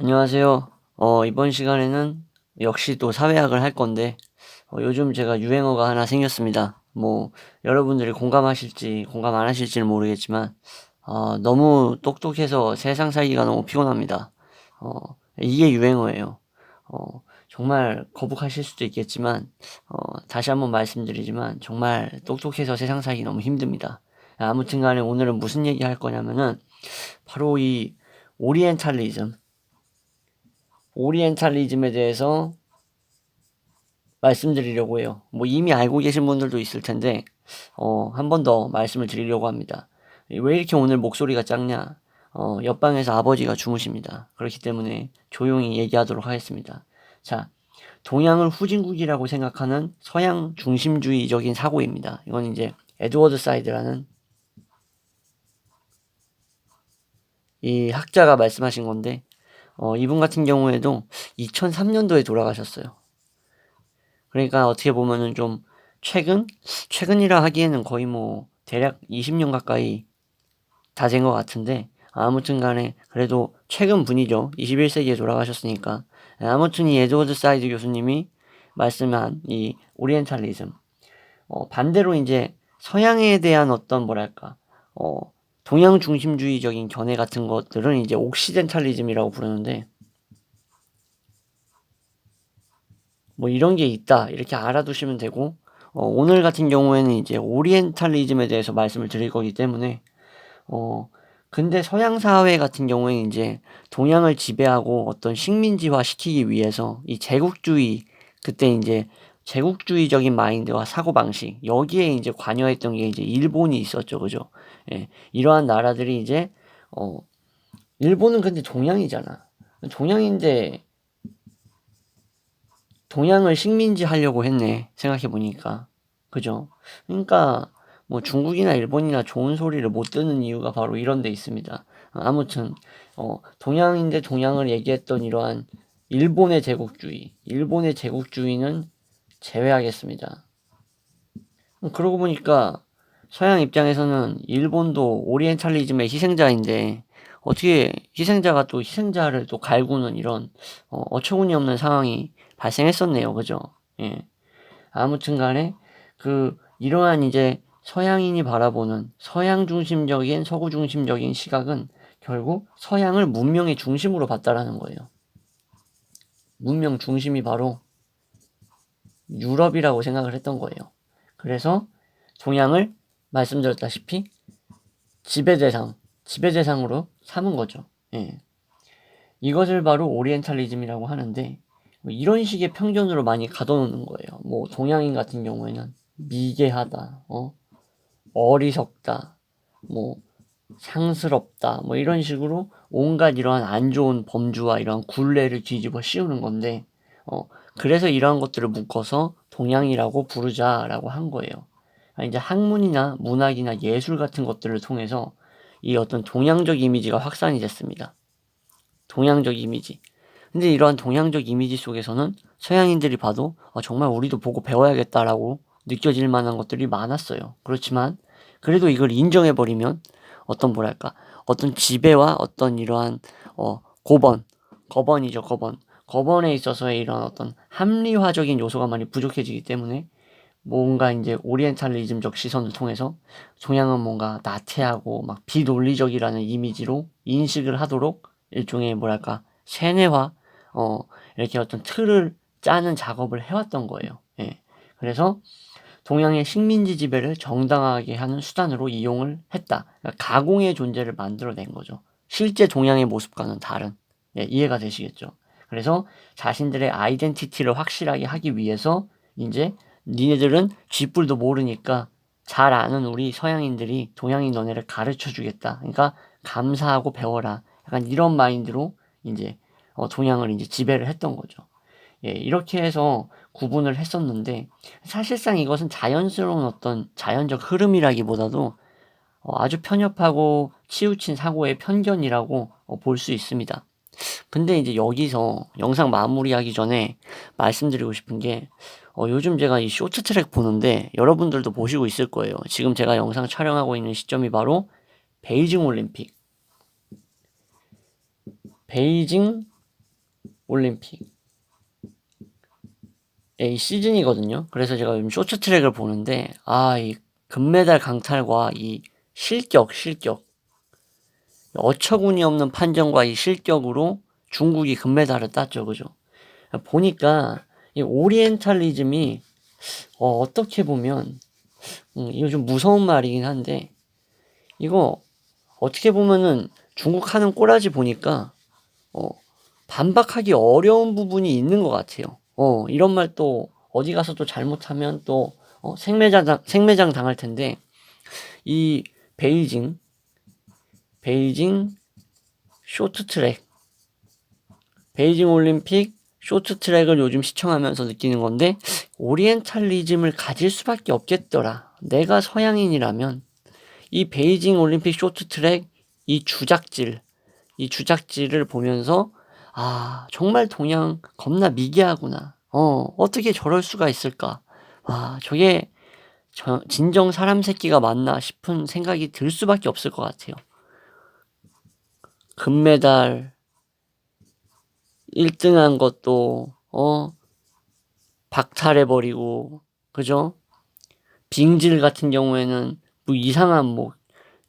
안녕하세요. 이번 시간에는 역시 또 사회학을 할 건데, 요즘 제가 유행어가 하나 생겼습니다. 뭐, 여러분들이 공감하실지, 공감 안 하실지는 모르겠지만, 너무 똑똑해서 세상 살기가 너무 피곤합니다. 이게 유행어예요. 정말 거북하실 수도 있겠지만, 다시 한번 말씀드리지만, 정말 똑똑해서 세상 살기 너무 힘듭니다. 아무튼 간에 오늘은 무슨 얘기 할 거냐면은, 바로 이 오리엔탈리즘에 대해서 말씀드리려고 해요. 뭐 이미 알고 계신 분들도 있을 텐데, 한 번 더 말씀을 드리려고 합니다. 왜 이렇게 오늘 목소리가 작냐? 옆방에서 아버지가 주무십니다. 그렇기 때문에 조용히 얘기하도록 하겠습니다. 자, 동양을 후진국이라고 생각하는 서양 중심주의적인 사고입니다. 이건 이제 에드워드 사이드라는 이 학자가 말씀하신 건데, 이분 같은 경우에도 2003년도에 돌아가셨어요. 그러니까 어떻게 보면은 좀 최근이라 하기에는 거의 뭐 대략 20년 가까이 다 된 것 같은데, 아무튼 간에 그래도 최근 분이죠. 21세기에 돌아가셨으니까. 아무튼 이 에드워드 사이드 교수님이 말씀한 이 오리엔탈리즘, 반대로 이제 서양에 대한 어떤 뭐랄까, 어, 동양 중심주의적인 견해 같은 것들은 이제 옥시덴탈리즘이라고 부르는데, 뭐 이런 게 있다 이렇게 알아두시면 되고, 오늘 같은 경우에는 이제 오리엔탈리즘에 대해서 말씀을 드릴 거기 때문에, 어 근데 서양 사회 같은 경우에 이제 동양을 지배하고 어떤 식민지화 시키기 위해서 이 제국주의, 그때 이제 제국주의적인 마인드와 사고방식, 여기에 이제 관여했던 게 이제 일본이 있었죠. 그죠? 예. 이러한 나라들이 이제 어 일본은 근데 동양이잖아. 동양인데 동양을 식민지 하려고 했네. 생각해 보니까. 그죠? 그러니까 뭐 중국이나 일본이나 좋은 소리를 못 듣는 이유가 바로 이런 데 있습니다. 아무튼 동양인데 동양을 얘기했던 이러한 일본의 제국주의는 제외하겠습니다. 그러고 보니까 서양 입장에서는 일본도 오리엔탈리즘의 희생자인데, 어떻게 희생자가 또 희생자를 또 갈구는 이런 어처구니 없는 상황이 발생했었네요. 그죠? 예. 아무튼 간에 이러한 이제 서양인이 바라보는 서양 중심적인 서구 중심적인 시각은 결국 서양을 문명의 중심으로 봤다라는 거예요. 문명 중심이 바로 유럽이라고 생각을 했던 거예요. 그래서 동양을 말씀드렸다시피 지배대상으로 삼은 거죠. 예. 이것을 바로 오리엔탈리즘이라고 하는데, 뭐 이런 식의 편견으로 많이 가둬놓는 거예요. 뭐 동양인 같은 경우에는 미개하다, 어리석다, 뭐 상스럽다, 뭐 이런 식으로 온갖 이러한 안 좋은 범주와 이러한 굴레를 뒤집어 씌우는 건데, 어, 그래서 이러한 것들을 묶어서 동양이라고 부르자라고 한 거예요. 이제 학문이나 문학이나 예술 같은 것들을 통해서 이 어떤 동양적 이미지가 확산이 됐습니다. 동양적 이미지. 근데 이러한 동양적 이미지 속에서는 서양인들이 봐도 정말 우리도 보고 배워야겠다라고 느껴질 만한 것들이 많았어요. 그렇지만 그래도 이걸 인정해버리면 어떤 뭐랄까, 어떤 지배와 어떤 이러한 고번, 거번이죠, 거번. 거번에 있어서의 이런 어떤 합리화적인 요소가 많이 부족해지기 때문에 뭔가 이제 오리엔탈리즘적 시선을 통해서 동양은 뭔가 나태하고 막 비논리적이라는 이미지로 인식을 하도록 일종의 뭐랄까 세뇌화, 이렇게 어떤 틀을 짜는 작업을 해왔던 거예요. 예. 그래서 동양의 식민지 지배를 정당하게 하는 수단으로 이용을 했다. 그러니까 가공의 존재를 만들어낸 거죠. 실제 동양의 모습과는 다른. 예, 이해가 되시겠죠? 그래서 자신들의 아이덴티티를 확실하게 하기 위해서 이제 니네들은 쥐뿔도 모르니까 잘 아는 우리 서양인들이 동양인 너네를 가르쳐 주겠다. 그러니까 감사하고 배워라. 약간 이런 마인드로 이제 동양을 이제 지배를 했던 거죠. 예, 이렇게 해서 구분을 했었는데, 사실상 이것은 자연스러운 어떤 자연적 흐름이라기보다도 아주 편협하고 치우친 사고의 편견이라고 볼 수 있습니다. 근데 이제 여기서 영상 마무리하기 전에 말씀드리고 싶은 게, 요즘 제가 이 쇼트 트랙 보는데 여러분들도 보시고 있을 거예요. 지금 제가 영상 촬영하고 있는 시점이 바로 베이징 올림픽. 베이징 올림픽 이 시즌이거든요. 그래서 제가 요즘 쇼트트랙을 보는데 이 금메달 강탈과 이 실격 어처구니 없는 판정과 이 실격으로 중국이 금메달을 땄죠. 그죠? 보니까 이 오리엔탈리즘이 어떻게 보면 이거 좀 무서운 말이긴 한데 이거 어떻게 보면은 중국 하는 꼬라지 보니까 반박하기 어려운 부분이 있는 것 같아요. 이런 말 또 어디 가서 또 잘못하면 또 생매장 당할 텐데 이 베이징 쇼트트랙 베이징 올림픽 쇼트트랙을 요즘 시청하면서 느끼는 건데 오리엔탈리즘을 가질 수밖에 없겠더라. 내가 서양인이라면 이 베이징 올림픽 쇼트트랙 이 주작질을 보면서 정말 동양 겁나 미개하구나. 어떻게 저럴 수가 있을까? 저게 진정 사람 새끼가 맞나 싶은 생각이 들 수밖에 없을 것 같아요. 금메달 1등한 것도 박탈해버리고 그죠? 빙질 같은 경우에는 뭐 이상한 뭐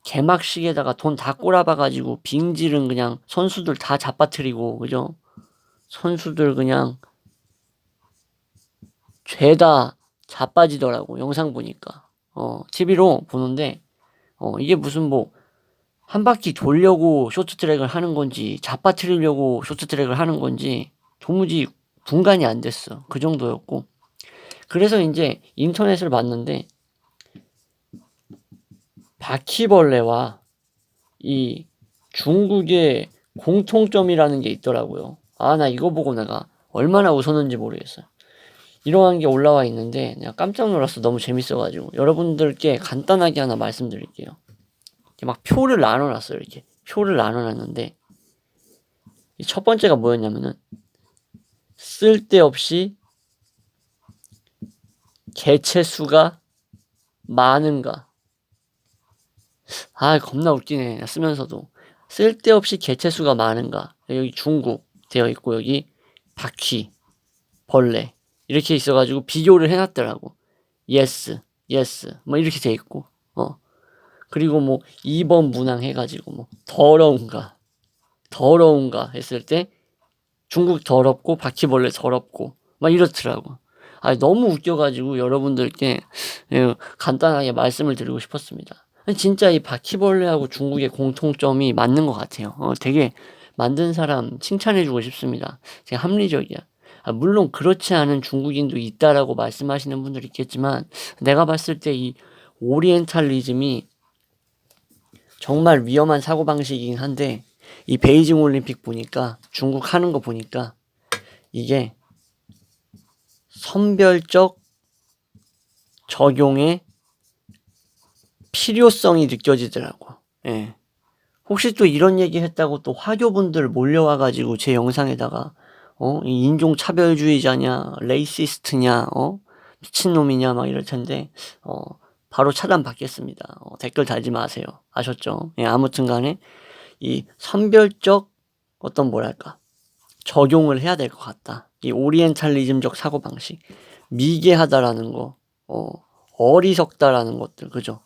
개막식에다가 돈 다 꼬라박아가지고 빙질은 그냥 선수들 다 잡아뜨리고 그죠? 선수들 그냥 죄다 자빠지더라고 영상 보니까 TV로 보는데 이게 무슨 뭐 한 바퀴 돌려고 쇼트트랙을 하는 건지 자빠뜨리려고 쇼트트랙을 하는 건지 도무지 분간이 안 됐어. 그 정도였고 그래서 이제 인터넷을 봤는데 바퀴벌레와 이 중국의 공통점이라는 게 있더라고요. 나 이거 보고 내가 얼마나 웃었는지 모르겠어요. 이러한 게 올라와 있는데 내가 깜짝 놀랐어. 너무 재밌어가지고 여러분들께 간단하게 하나 말씀드릴게요. 이렇게 막 표를 나눠놨어요. 이렇게 표를 나눠놨는데 첫 번째가 뭐였냐면은 쓸데없이 개체 수가 많은가. 겁나 웃기네. 쓰면서도 쓸데없이 개체 수가 많은가. 여기 중국 되어 있고 여기 바퀴, 벌레 이렇게 있어가지고 비교를 해놨더라고. yes 뭐 이렇게 돼 있고 그리고 뭐 2번 문항 해가지고 뭐 더러운가 했을 때 중국 더럽고 바퀴벌레 더럽고 막 이렇더라고. 너무 웃겨가지고 여러분들께 간단하게 말씀을 드리고 싶었습니다. 진짜 이 바퀴벌레하고 중국의 공통점이 맞는 것 같아요. 되게 만든 사람 칭찬해주고 싶습니다. 되게 합리적이야. 물론 그렇지 않은 중국인도 있다라고 말씀하시는 분들이 있겠지만 내가 봤을 때 이 오리엔탈리즘이 정말 위험한 사고방식이긴 한데 이 베이징 올림픽 보니까 중국 하는 거 보니까 이게 선별적 적용의 필요성이 느껴지더라고. 예. 혹시 또 이런 얘기 했다고 또 화교분들 몰려와가지고 제 영상에다가 이 인종차별주의자냐 레이시스트냐 미친놈이냐 막 이럴 텐데 바로 차단받겠습니다. 댓글 달지 마세요. 아셨죠? 예, 아무튼 간에 이 선별적 뭐랄까 적용을 해야 될 것 같다. 이 오리엔탈리즘적 사고방식 미개하다라는 거 어리석다라는 것들 그죠?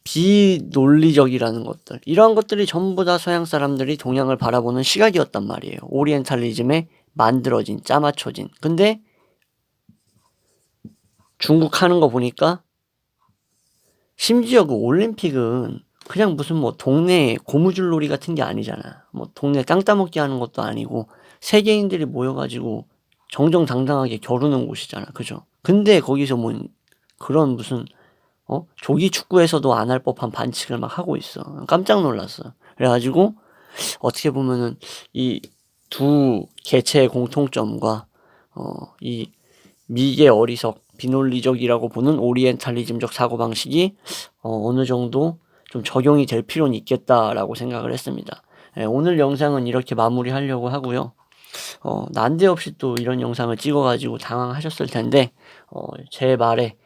비논리적이라는 것들 이러한 것들이 전부 다 서양 사람들이 동양을 바라보는 시각이었단 말이에요. 오리엔탈리즘에 만들어진 짜맞춰진 근데 중국 하는 거 보니까 심지어 그 올림픽은 그냥 무슨 뭐 동네 고무줄놀이 같은 게 아니잖아. 뭐 동네 땅 따먹기 하는 것도 아니고 세계인들이 모여가지고 정정당당하게 겨루는 곳이잖아. 그죠? 근데 거기서 뭐 그런 무슨 조기 축구에서도 안 할 법한 반칙을 막 하고 있어. 깜짝 놀랐어. 그래가지고 어떻게 보면은 이 두 개체의 공통점과 이 미개 어리석 비논리적이라고 보는 오리엔탈리즘적 사고방식이 어느 정도 좀 적용이 될 필요는 있겠다라고 생각을 했습니다. 오늘 영상은 이렇게 마무리하려고 하고요. 난데없이 또 이런 영상을 찍어가지고 당황하셨을 텐데 제 말에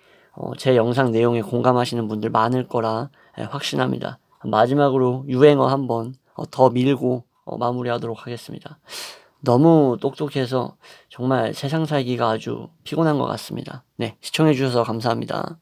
제 영상 내용에 공감하시는 분들 많을 거라 확신합니다. 마지막으로 유행어 한번 더 밀고 마무리하도록 하겠습니다. 너무 똑똑해서 정말 세상 살기가 아주 피곤한 것 같습니다. 네, 시청해 주셔서 감사합니다.